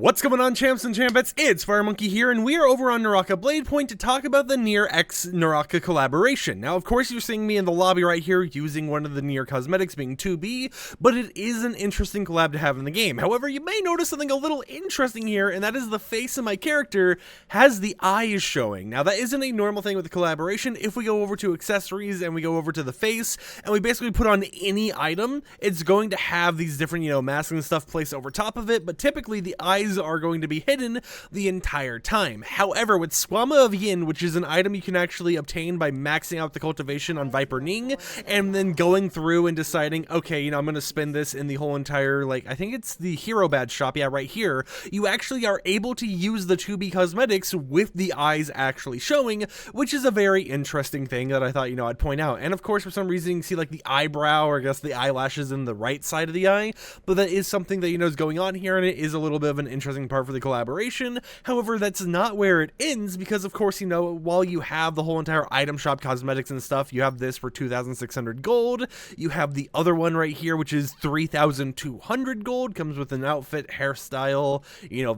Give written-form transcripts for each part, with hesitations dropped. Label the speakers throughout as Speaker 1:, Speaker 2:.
Speaker 1: What's going on, champs and champettes? It's FireMonkey here, and we are over on Naraka Blade Point to talk about the NieR X Naraka collaboration. Now, of course, you're seeing me in the lobby right here using one of the NieR cosmetics being 2B, but it is an interesting collab to have in the game. However, you may notice something a little interesting here, and that is the face of my character has the eyes showing. Now, that isn't a normal thing with the collaboration. If we go over to accessories and we go over to the face, and we basically put on any item, it's going to have these different, masks and stuff placed over top of it, but typically the eyes are going to be hidden the entire time. However, with Swama of Yin, which is an item you can actually obtain by maxing out the cultivation on Viper Ning, and then going through and deciding, okay, I'm going to spend this in the whole entire, I think it's the hero badge shop, yeah, right here, you actually are able to use the 2B cosmetics with the eyes actually showing, which is a very interesting thing that I thought, I'd point out. And of course, for some reason, you can see the eyebrow, or I guess the eyelashes in the right side of the eye, but that is something that, is going on here, and it is a little bit of an interesting part for the collaboration. However, that's not where it ends, because of course, while you have the whole entire item shop cosmetics and stuff, you have this for 2,600 gold, you have the other one right here, which is 3,200 gold, comes with an outfit, hairstyle,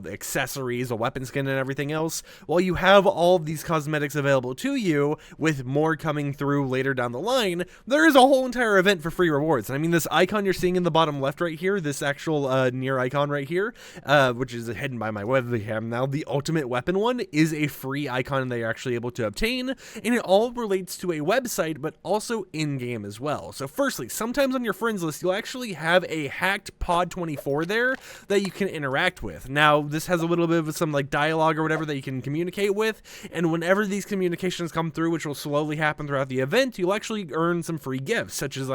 Speaker 1: accessories, a weapon skin, and everything else. While you have all of these cosmetics available to you, with more coming through later down the line, there is a whole entire event for free rewards. I mean, this icon you're seeing in the bottom left right here, this actual NieR icon right here, which is hidden by my webcam now, the ultimate weapon one is a free icon that you're actually able to obtain, and it all relates to a website, but also in-game as well. So firstly, sometimes on your friends list, you'll actually have a hacked pod 24 there that you can interact with. Now, this has a little bit of some dialogue or whatever that you can communicate with, and whenever these communications come through, which will slowly happen throughout the event, you'll actually earn some free gifts, such as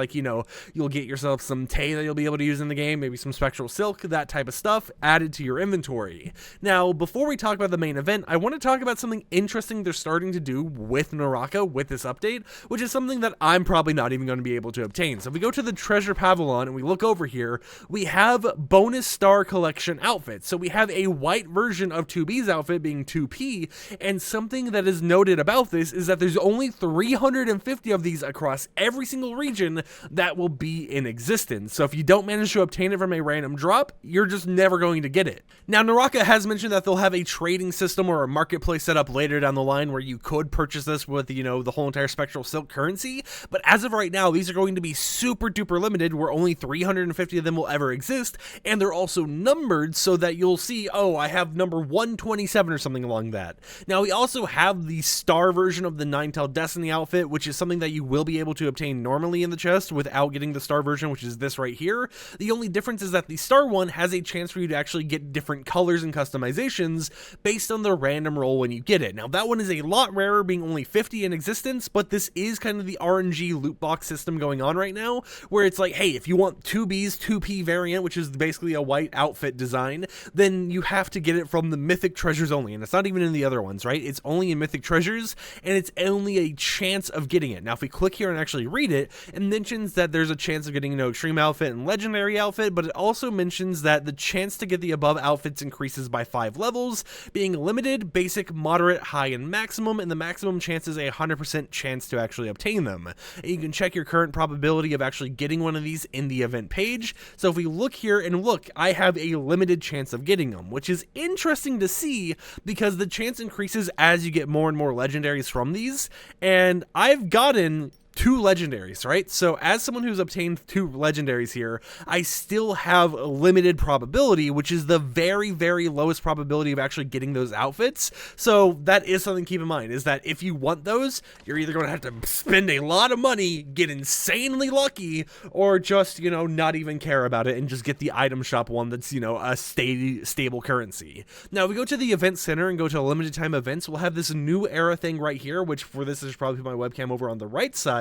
Speaker 1: you'll get yourself some Tay that you'll be able to use in the game, maybe some spectral silk, that type of stuff added to your inventory. Now, before we talk about the main event, I want to talk about something interesting they're starting to do with Naraka with this update, which is something that I'm probably not even going to be able to obtain. So if we go to the Treasure Pavilion and we look over here, we have bonus star collection outfits. So we have a white version of 2B's outfit being 2P, and something that is noted about this is that there's only 350 of these across every single region that will be in existence. So if you don't manage to obtain it from a random drop, you're just never going to get it. Now, Naraka has mentioned that they'll have a trading system or a marketplace set up later down the line where you could purchase this with, the whole entire spectral silk currency, but as of right now, these are going to be super duper limited, where only 350 of them will ever exist, and they're also numbered so that you'll see, oh, I have number 127 or something along that. Now, we also have the star version of the Nine-Tail Destiny outfit, which is something that you will be able to obtain normally in the chest without getting the star version, which is this right here. The only difference is that the star one has a chance for you to actually get different colors and customizations based on the random roll when you get it. Now, that one is a lot rarer, being only 50 in existence, but this is kind of the RNG loot box system going on right now, where it's hey, if you want 2B's 2P variant, which is basically a white outfit design, then you have to get it from the Mythic Treasures only, and it's not even in the other ones, right? It's only in Mythic Treasures, and it's only a chance of getting it. Now, if we click here and actually read it, it mentions that there's a chance of getting, Extreme Outfit and Legendary Outfit, but it also mentions that the chance to get the above outfits increases by 5 levels, being limited, basic, moderate, high, and maximum, and the maximum chance is a 100% chance to actually obtain them. And you can check your current probability of actually getting one of these in the event page. So if we look here and look, I have a limited chance of getting them, which is interesting to see because the chance increases as you get more and more legendaries from these, and I've gotten 2 legendaries, right? So as someone who's obtained 2 legendaries here, I still have a limited probability, which is the very, very lowest probability of actually getting those outfits. So that is something to keep in mind, is that if you want those, you're either going to have to spend a lot of money, get insanely lucky, or just, not even care about it and just get the item shop one that's, a stable currency. Now, if we go to the event center and go to limited time events, we'll have this new era thing right here, which for this is probably my webcam over on the right side.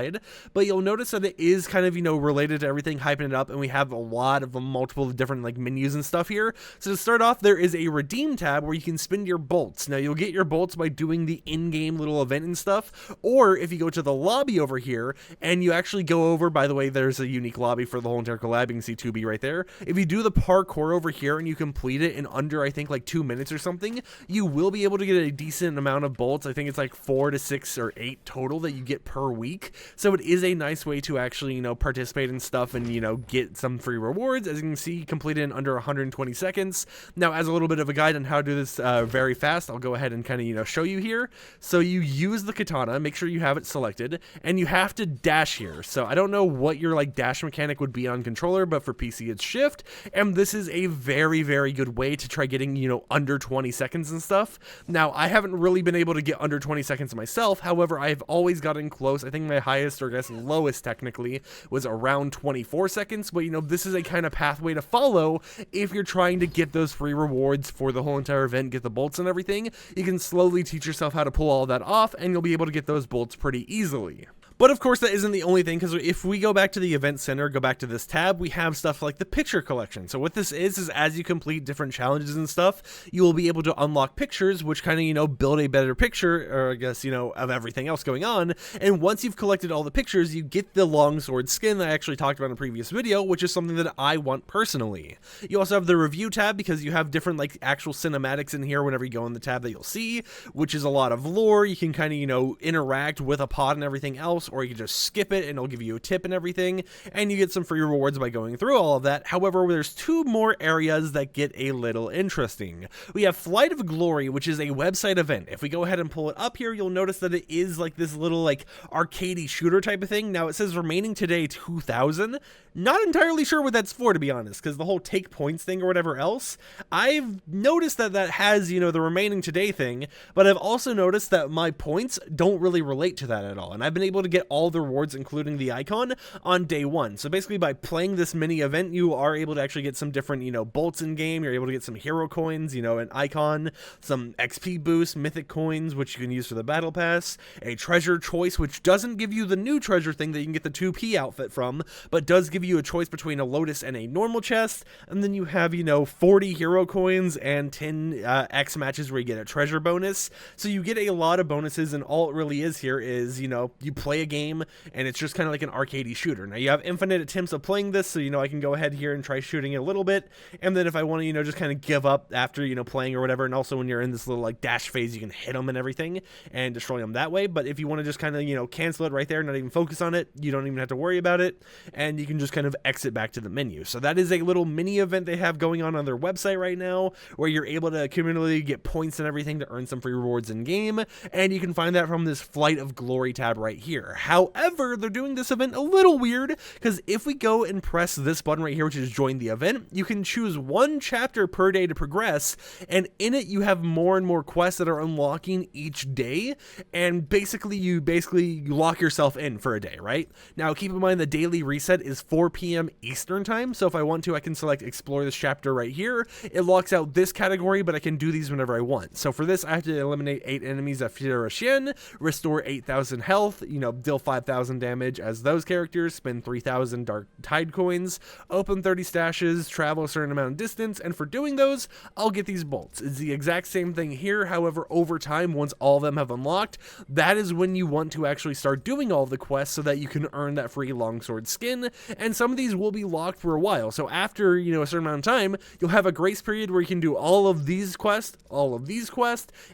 Speaker 1: But you'll notice that it is kind of, related to everything, hyping it up, and we have a lot of multiple different menus and stuff here. So to start off, there is a redeem tab where you can spend your bolts. Now, you'll get your bolts by doing the in-game little event and stuff, or if you go to the lobby over here and you actually go over, by the way, there's a unique lobby for the whole entire collab, you can see 2B right there. If you do the parkour over here and you complete it in under, I think, 2 minutes or something, you will be able to get a decent amount of bolts. I think it's 4 to 6 or 8 total that you get per week. So it is a nice way to actually, you know, participate in stuff and, you know, get some free rewards. As you can see, completed in under 120 seconds. Now, as a little bit of a guide on how to do this very fast, I'll go ahead and kind of, you know, show you here. So you use the katana, make sure you have it selected, and you have to dash here. So I don't know what your like dash mechanic would be on controller, but for PC it's shift, and this is a very, very good way to try getting, you know, under 20 seconds and stuff. Now, I haven't really been able to get under 20 seconds myself. However, I've always gotten close. I think my highest, or I guess lowest technically, was around 24 seconds, but you know, this is a kind of pathway to follow if you're trying to get those free rewards for the whole entire event, get the bolts and everything. You can slowly teach yourself how to pull all that off, and you'll be able to get those bolts pretty easily. But of course, that isn't the only thing, because if we go back to the event center, go back to this tab, we have stuff like the picture collection. So what this is as you complete different challenges and stuff, you will be able to unlock pictures, which kind of, you know, build a better picture, or I guess, you know, of everything else going on. And once you've collected all the pictures, you get the longsword skin that I actually talked about in a previous video, which is something that I want personally. You also have the review tab, because you have different like actual cinematics in here whenever you go in the tab that you'll see, which is a lot of lore. You can kind of, you know, interact with a pod and everything else, or you can just skip it and it'll give you a tip and everything, and you get some free rewards by going through all of that. However, there's two more areas that get a little interesting. We have Flight of Glory, which is a website event. If we go ahead and pull it up here, you'll notice that it is like this little like arcadey shooter type of thing. Now it says remaining today 2,000. Not entirely sure what that's for, to be honest, because the whole take points thing or whatever else, I've noticed that that has, you know, the remaining today thing, but I've also noticed that my points don't really relate to that at all, and I've been able to get all the rewards, including the icon, on day one. So basically, by playing this mini event, you are able to actually get some different, you know, bolts in game. You're able to get some hero coins, you know, an icon, some XP boost, mythic coins, which you can use for the battle pass, a treasure choice, which doesn't give you the new treasure thing that you can get the 2P outfit from, but does give you a choice between a lotus and a normal chest. And then you have, you know, 40 hero coins and 10 X matches where you get a treasure bonus. So you get a lot of bonuses, and all it really is here is, you know, you play a game and it's just kind of like an arcadey shooter. Now you have infinite attempts of playing this, so, you know, I can go ahead here and try shooting it a little bit, and then if I want to, you know, just kind of give up after, you know, playing or whatever. And also when you're in this little like dash phase, you can hit them and everything and destroy them that way. But if you want to just kind of, you know, cancel it right there, not even focus on it, you don't even have to worry about it, and you can just kind of exit back to the menu. So that is a little mini event they have going on their website right now, where you're able to cumulatively get points and everything to earn some free rewards in game, and you can find that from this Flight of Glory tab right here. However, they're doing this event a little weird, because if we go and press this button right here, which is join the event, you can choose one chapter per day to progress, and in it you have more and more quests that are unlocking each day, and basically you lock yourself in for a day, right? Now keep in mind the daily reset is 4 p.m. Eastern time, so if I want to, I can select explore this chapter right here. It locks out this category, but I can do these whenever I want. So for this, I have to eliminate 8 enemies at Fire, restore 8,000 health, you know, deal 5,000 damage as those characters, spend 3,000 Dark Tide coins, open 30 stashes, travel a certain amount of distance, and for doing those, I'll get these bolts. It's the exact same thing here. However, over time, once all of them have unlocked, that is when you want to actually start doing all the quests so that you can earn that free longsword skin, and some of these will be locked for a while. So after, you know, a certain amount of time, you'll have a grace period where you can do all of these quests,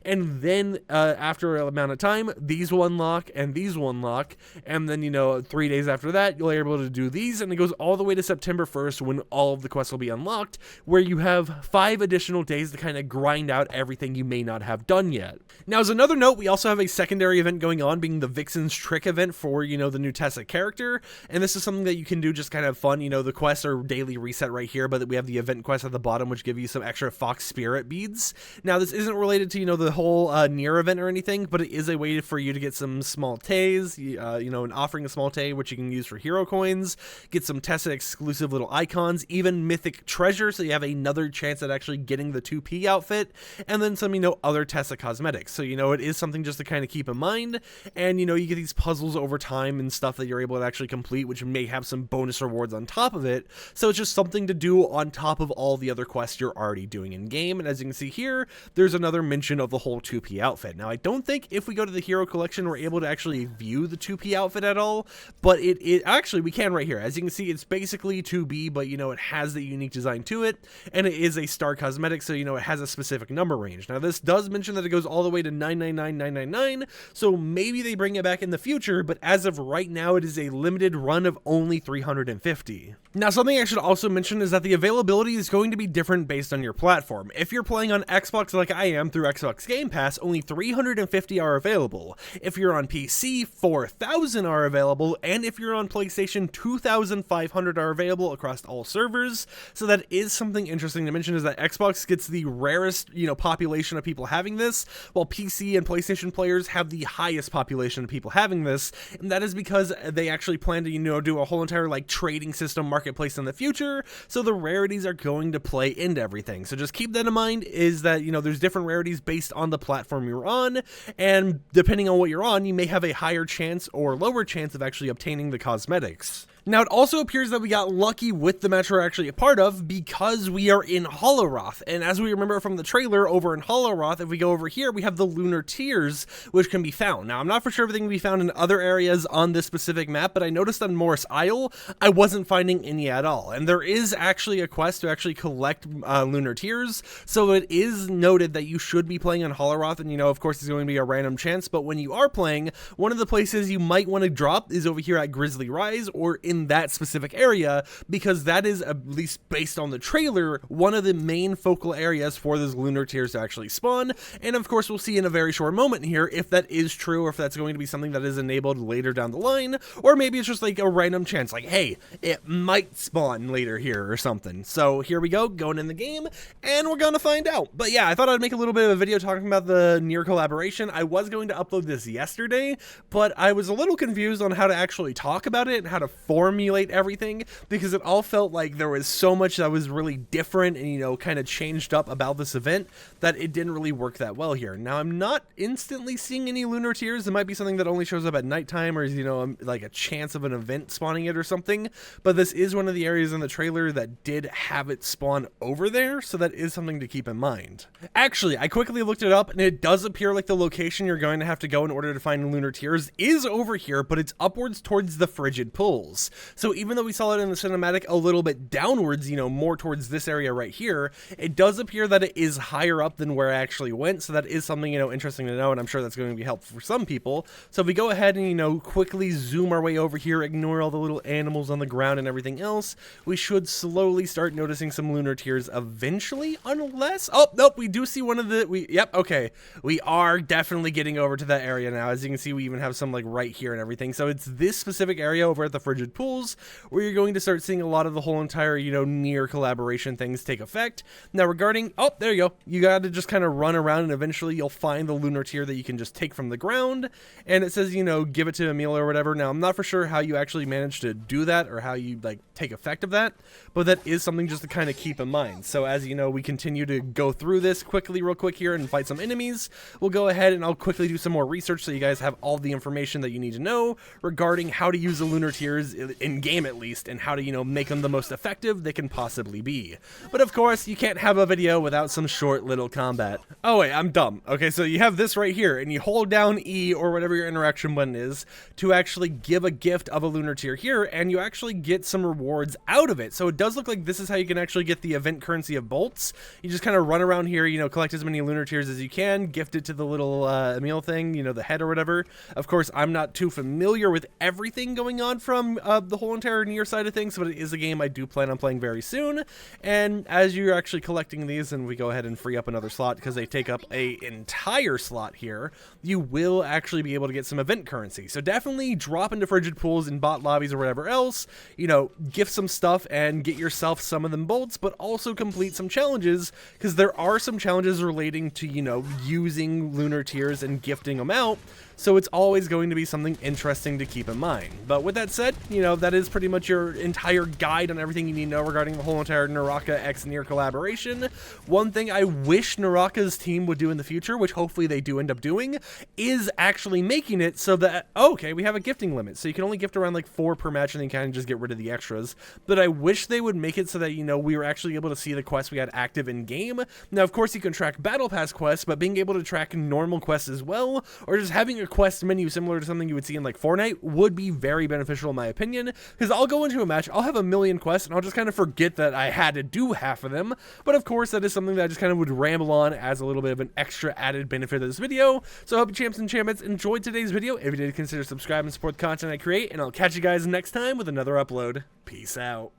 Speaker 1: and then after an amount of time, these will unlock, and these will unlock, and then, you know, 3 days after that, you'll be able to do these, and it goes all the way to September 1st when all of the quests will be unlocked, where you have 5 additional days to kind of grind out everything you may not have done yet. Now, as another note, we also have a secondary event going on, being the Vixen's Trick event for, you know, the new Tessa character, and this is something that you can do just kind of fun. You know, the quests are daily reset right here, but we have the event quest at the bottom, which give you some extra Fox Spirit beads. Now, this isn't related to, you know, the whole NieR event or anything, but it is a way for you to get some small tays, you know, an offering a small tay, which you can use for hero coins, get some Tessa exclusive little icons, even mythic treasure, so you have another chance at actually getting the 2P outfit, and then some, you know, other Tessa cosmetics. So, you know, it is something just to kind of keep in mind, and, you know, you get these puzzles over time and stuff that you're able to actually complete, which may have some bonus rewards on top of it. So it's just something to do on top of all the other quests you're already doing in game. And as you can see here, there's another mention of the whole 2P outfit. Now, I don't think if we go to the hero collection, we're able to actually view the the 2P outfit at all, but it actually, we can right here. As you can see, it's basically 2B, but you know, it has the unique design to it, and it is a star cosmetic, so you know, it has a specific number range. Now this does mention that it goes all the way to 999999, so maybe they bring it back in the future, but as of right now, it is a limited run of only 350. Now, something I should also mention is that the availability is going to be different based on your platform. If you're playing on Xbox like I am through Xbox Game Pass, only 350 are available. If you're on PC, 4,000 are available, and if you're on PlayStation, 2,500 are available across all servers. So that is something interesting to mention, is that Xbox gets the rarest, you know, population of people having this, while PC and PlayStation players have the highest population of people having this, and that is because they actually plan to, you know, do a whole entire like trading system marketplace in the future, so the rarities are going to play into everything. So just keep that in mind, is that, you know, there's different rarities based on the platform you're on, and depending on what you're on, you may have a higher chance or lower chance of actually obtaining the cosmetics. Now, it also appears that we got lucky with the match we're actually a part of, because we are in Holoroth, and as we remember from the trailer, over in Holoroth, if we go over here, we have the lunar tears, which can be found. Now, I'm not for sure everything can be found in other areas on this specific map, but I noticed on Morris Isle, I wasn't finding any at all, and there is actually a quest to actually collect lunar tears, so it is noted that you should be playing on Holoroth, and you know, of course, it's going to be a random chance, but when you are playing, one of the places you might want to drop is over here at Grizzly Rise, or in that specific area, because that is, at least based on the trailer, one of the main focal areas for those lunar tears to actually spawn. And of course, we'll see in a very short moment here if that is true, or if that's going to be something that is enabled later down the line, or maybe it's just like a random chance, like, hey, it might spawn later here or something. So here we go, going in the game, and we're gonna find out. But yeah, I thought I'd make a little bit of a video talking about the NieR collaboration. I was going to upload this yesterday, but I was a little confused on how to actually talk about it and how to formulate everything, because it all felt like there was so much that was really different and, you know, kind of changed up about this event that it didn't really work that well here. Now, I'm not instantly seeing any lunar tears. It might be something that only shows up at nighttime, or is, you know, like a chance of an event spawning it or something, but this is one of the areas in the trailer that did have it spawn over there, so that is something to keep in mind. Actually, I quickly looked it up, and it does appear like the location you're going to have to go in order to find lunar tears is over here, but it's upwards towards the frigid pools. So even though we saw it in the cinematic a little bit downwards, you know, more towards this area right here, it does appear that it is higher up than where I actually went, so that is something, you know, interesting to know, and I'm sure that's going to be helpful for some people. So if we go ahead and, you know, quickly zoom our way over here, ignore all the little animals on the ground and everything else, we should slowly start noticing some lunar tears eventually, unless, oh, nope, we do see one of the, yep, okay, we are definitely getting over to that area now. As you can see, we even have some like right here and everything, so it's this specific area over at the frigid pools where you're going to start seeing a lot of the whole entire, you know, NieR collaboration things take effect. Now regarding, oh, there you go, you got to just kind of run around, and eventually you'll find the lunar tear that you can just take from the ground, and it says, you know, give it to Emil or whatever. Now I'm not for sure how you actually manage to do that, or how you like take effect of that, but that is something just to kind of keep in mind. So as you know, we continue to go through this quickly, real quick here, and fight some enemies. We'll go ahead and I'll quickly do some more research so you guys have all the information that you need to know regarding how to use the lunar tears in game, at least, and how to, you know, make them the most effective they can possibly be. But of course, you can't have a video without some short little combat. Oh wait, I'm dumb. Okay, so you have this right here, and you hold down E or whatever your interaction button is to actually give a gift of a lunar tear here, and you actually get some rewards out of it. So it does look like this is how you can actually get the event currency of bolts. You just kind of run around here, you know, collect as many lunar tears as you can, gift it to the little Emil thing, you know, the head or whatever. Of course, I'm not too familiar with everything going on from the whole entire NieR side of things, but it is a game I do plan on playing very soon. And as you're actually collecting these, and we go ahead and free up another slot because they take up a entire slot here, you will actually be able to get some event currency. So definitely drop into frigid pools and bot lobbies or whatever else, you know, gift some stuff and get yourself some of them bolts, but also complete some challenges, because there are some challenges relating to, you know, using lunar tears and gifting them out. So it's always going to be something interesting to keep in mind. But with that said, you know, know, that is pretty much your entire guide on everything you need to know regarding the whole entire Naraka x NieR collaboration. One thing I wish Naraka's team would do in the future, which hopefully they do end up doing, is actually making it so that, okay, we have a gifting limit, so you can only gift around like 4 per match and then kind of just get rid of the extras. But I wish they would make it so that, you know, we were actually able to see the quests we had active in game. Now, of course, you can track battle pass quests, but being able to track normal quests as well, or just having a quest menu similar to something you would see in like Fortnite, would be very beneficial in my opinion, because I'll go into a match, I'll have a million quests, and I'll just kind of forget that I had to do half of them. But of course, that is something that I just kind of would ramble on as a little bit of an extra added benefit of this video. So I hope you champs and champions enjoyed today's video. If you did, consider subscribing and support the content I create, and I'll catch you guys next time with another upload. Peace out.